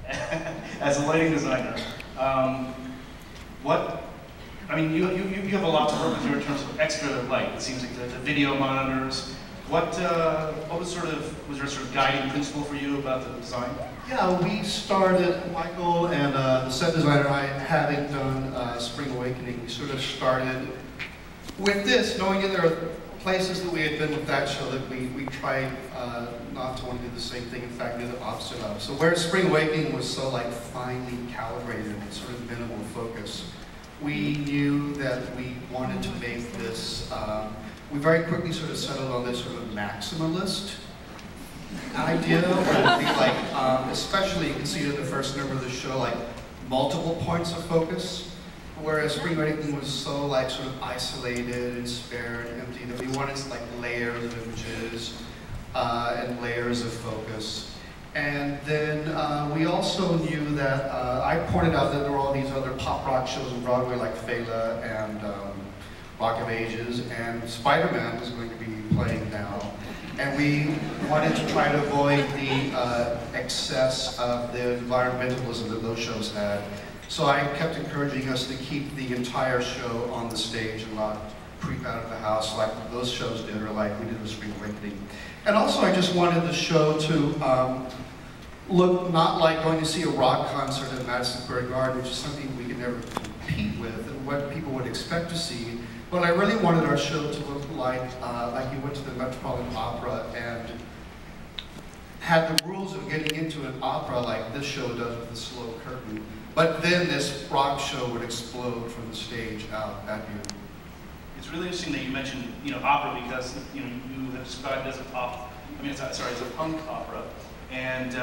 as a lighting designer. You have a lot to work with here in terms of extra light. It seems like the video monitors. Was there sort of guiding principle for you about the design? Yeah, we started, Michael and the set designer and I, having done Spring Awakening, we sort of started with this, knowing that there are places that we had been with that show that we tried not to want to do the same thing, in fact, do the opposite of. So where Spring Awakening was so like finely calibrated and sort of minimal focus, we knew that we wanted to make this, we very quickly sort of settled on this sort of maximalist idea, where it would be like, especially you can see it in the first number of the show, like multiple points of focus. Whereas Spring Awakening was so like sort of isolated and spare and empty that we wanted like layers of images and layers of focus. And then we also knew that I pointed out that there were all these other pop rock shows on Broadway like Fela and Rock of Ages, and Spider-Man was going to be playing now. And we wanted to try to avoid the excess of the environmentalism that those shows had. So I kept encouraging us to keep the entire show on the stage and not creep out of the house like those shows did, or like we did with Spring Awakening. And also I just wanted the show to look not like going to see a rock concert at Madison Square Garden, which is something we could never compete with and what people would expect to see. But I really wanted our show to look like you went to the Metropolitan Opera and had the rules of getting into an opera like this show does with the slow curtain. But then this rock show would explode from the stage out at you. It's really interesting that you mentioned, opera, because you have described it as a pop. It's a punk opera, and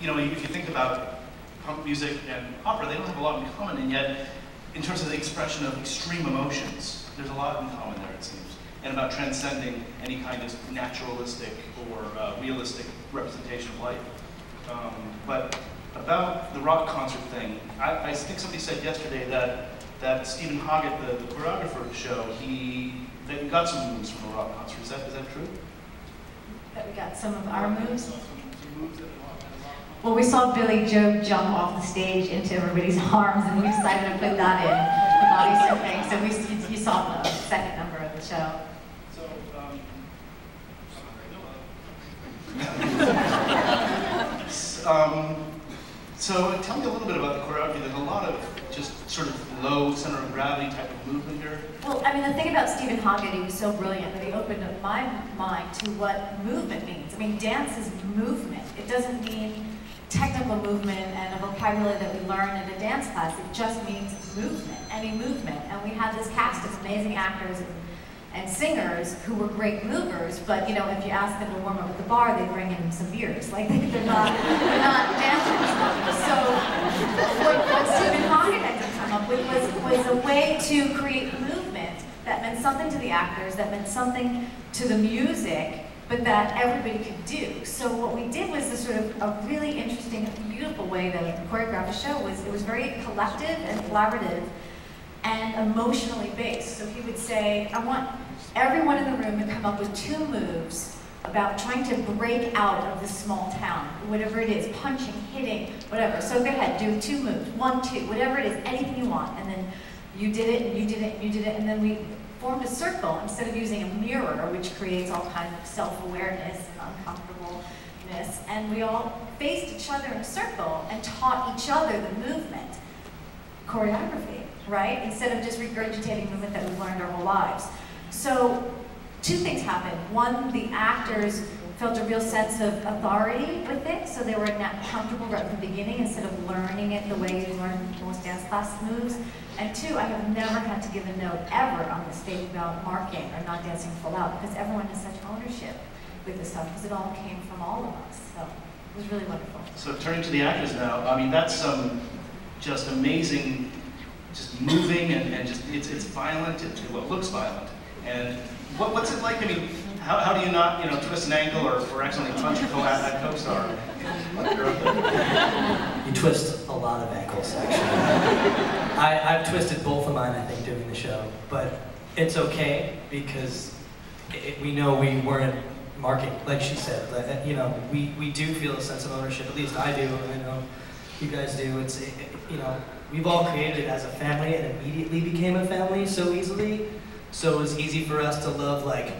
if you think about punk music and opera, they don't have a lot in common, and yet, in terms of the expression of extreme emotions, there's a lot in common there, it seems, and about transcending any kind of naturalistic or realistic representation of life. But about the rock concert thing, I think somebody said yesterday that Stephen Hoggett, the choreographer of the show, that you got some moves from the rock concert. Is that true? That we got some of our moves? Well, we saw Billy Joe jump off the stage into everybody's arms, and we decided to put that in the body surfing. So you saw the second number of the show. So tell me a little bit about the choreography. There's a lot of just sort of low center of gravity type of movement here. Well, the thing about Stephen Hoggett, he was so brilliant that he opened up my mind to what movement means. Dance is movement. It doesn't mean technical movement and a vocabulary that we learn in a dance class. It just means movement, any movement. And we had this cast of amazing actors and singers who were great movers, but if you ask them to warm up at the bar, they bring in some beers. Like they're not dancers. So what Stephen Hoggett had to come up with was a way to create movement that meant something to the actors, that meant something to the music, but that everybody could do. So what we did was this sort of a really interesting, beautiful way to choreograph a show. It was very collective and collaborative and emotionally based. So he would say, I want everyone in the room to come up with 2 moves about trying to break out of this small town, whatever it is, punching, hitting, whatever. So go ahead, do 2 moves, 1, 2, whatever it is, anything you want. And then you did it, and you did it, and you did it, and then we formed a circle instead of using a mirror, which creates all kinds of self-awareness and uncomfortableness. And we all faced each other in a circle and taught each other the movement, choreography, right? Instead of just regurgitating movement that we've learned our whole lives. So 2 things happened. One, the actors felt a real sense of authority with it, so they were comfortable right from the beginning instead of learning it the way you learn most dance class moves. And 2, I have never had to give a note ever on the stage about marking or not dancing full out, because everyone has such ownership with this stuff, because it all came from all of us. So it was really wonderful. So turning to the actors now, that's just amazing, just moving and just it's violent. It looks violent. And what's it like? How do you not twist an ankle or accidentally punch your co-star? You twist a lot of ankles, actually. I've twisted both of mine, I think, doing the show, but it's okay because we know we weren't marking, like she said. We do feel a sense of ownership. At least I do. I know you guys do. You know, we've all created it as a family and immediately became a family so easily. So it was easy for us to love, like,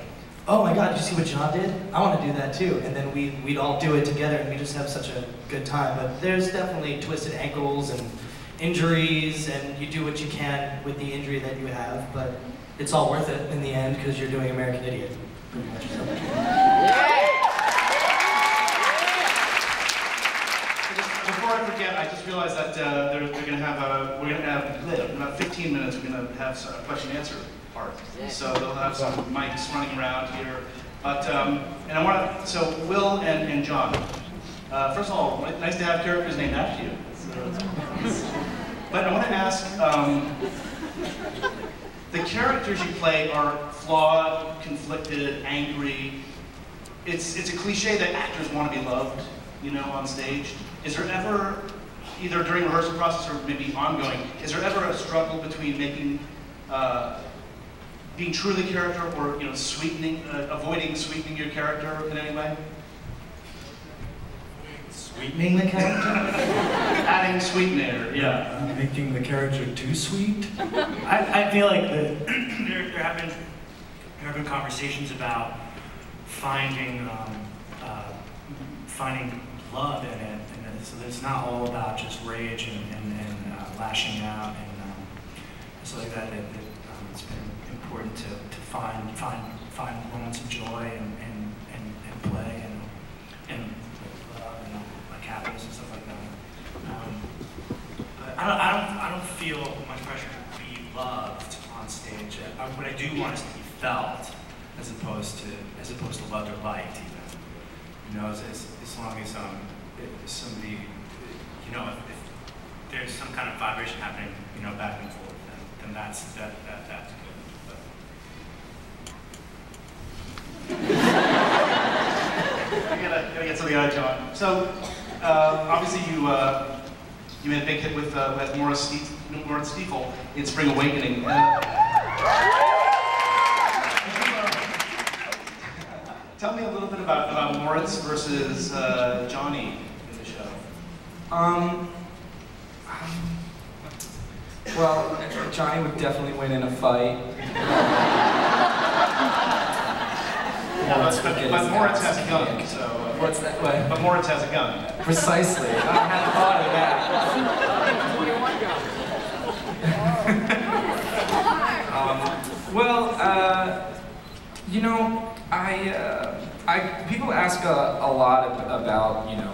oh my God, did you see what John did? I want to do that too. And then we'd all do it together and we just have such a good time. But there's definitely twisted ankles and injuries, and you do what you can with the injury that you have, but it's all worth it in the end because you're doing American Idiot, pretty much. So. Before I forget, I just realized that we're going to have about 15 minutes. We're going to have a question and answer part. So they'll have some mics running around here. But and I want to. So Will and John. First of all, nice to have characters named after you. But I want to ask. The characters you play are flawed, conflicted, angry. It's a cliche that actors want to be loved, you know, on stage. Is there ever, either during rehearsal process or maybe ongoing, is there ever a struggle between making, being truly character or, you know, sweetening, avoiding sweetening your character in any way? Sweetening the character? Adding sweetener, yeah. Making the character too sweet? I feel like there have been conversations about finding finding love in it, and so it's not all about just rage and lashing out and stuff like that. It's been important to find moments of joy and play and love and like happiness and stuff like that. But I don't feel much pressure to be loved on stage. What I do want is to be felt, as opposed to loved or liked, even. You know, as long as if somebody, you know, if there's some kind of vibration happening, you know, back and forth, then that's good. I gotta get something out of John. So, obviously you made a big hit with Morris Stiefel in Spring Awakening. Tell me a little bit about Moritz versus Johnny in the show. Well, Johnny would definitely win in a fight. But Moritz has a gun, so... What's that way? But Moritz has a gun. Precisely. I hadn't thought of that. Well, you know, people ask a lot about, you know,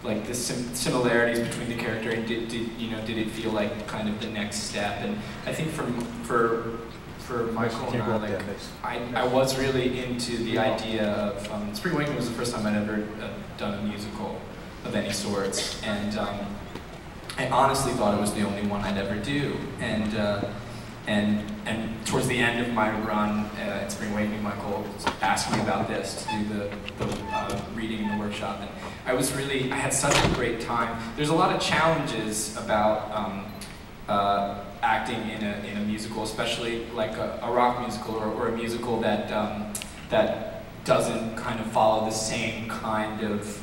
like the similarities between the character and did it feel like kind of the next step? And I think for Michael and I was really into the idea of Spring Awakening was the first time I'd ever done a musical of any sorts, and I honestly thought it was the only one I'd ever do. And towards the end of my run at Spring Awakening, Michael asked me about this to do the reading in the workshop, and I had such a great time. There's a lot of challenges about acting in a musical, especially like a rock musical or a musical that that doesn't kind of follow the same kind of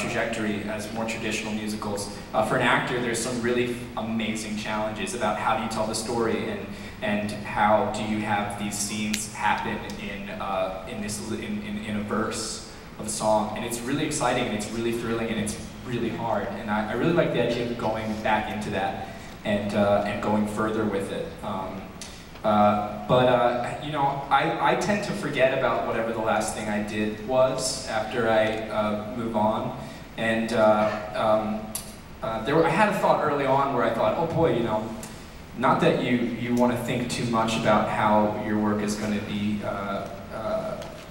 trajectory as more traditional musicals. For an actor, there's some really amazing challenges about how do you tell the story and how do you have these scenes happen in a verse of a song. And it's really exciting and it's really thrilling and it's really hard. And I really like the idea of going back into that and going further with it. You know, I tend to forget about whatever the last thing I did was after I move on. And I had a thought early on where I thought, oh boy, you know, not that you want to think too much about how your work is going to be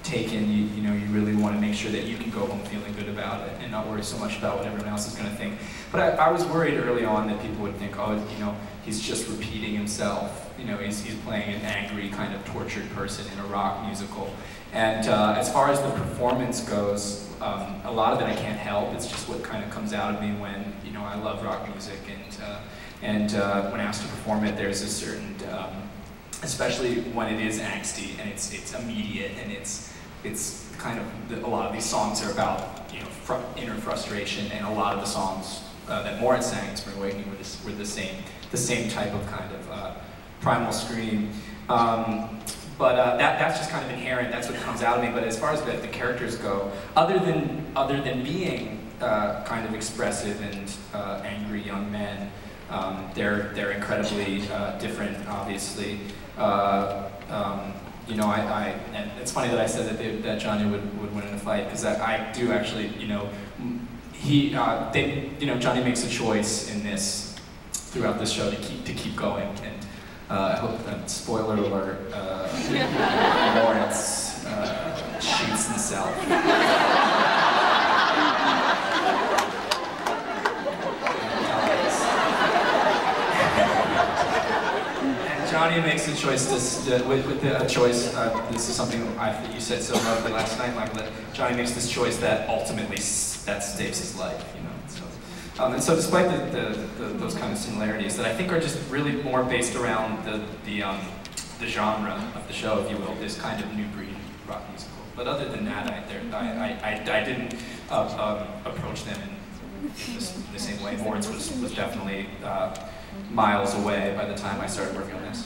taken. You know, you really want to make sure that you can go home feeling good about it and not worry so much about what everyone else is going to think. But I was worried early on that people would think, oh, you know, he's just repeating himself. You know, he's playing an angry, kind of tortured person in a rock musical. And as far as the performance goes, a lot of it I can't help. It's just what kind of comes out of me when, you know, I love rock music. And when asked to perform it, there's a certain, especially when it is angsty and it's immediate and it's kind of, a lot of these songs are about, you know, inner frustration, and a lot of the songs that Moritz sang in Spring Awakening were the same type of kind of primal scream. But that's just kind of inherent. That's what comes out of me. But as far as the characters go, other than being kind of expressive and angry young men, they're incredibly different, obviously. You know, and it's funny that I said that Johnny would win in a fight, because I do actually, you know, Johnny makes a choice in this throughout this show to keep going, and I hope that, spoiler alert, Moritz shoots himself. Johnny makes a choice with a choice. This is something you said so lovely last night, Michael. That Johnny makes this choice that ultimately that saves his life. You know. So, and so, despite those kind of similarities that I think are just really more based around the genre of the show, if you will, this kind of new breed rock musical. But other than that, I didn't approach them in the same way. Moritz was definitely miles away by the time I started working on this.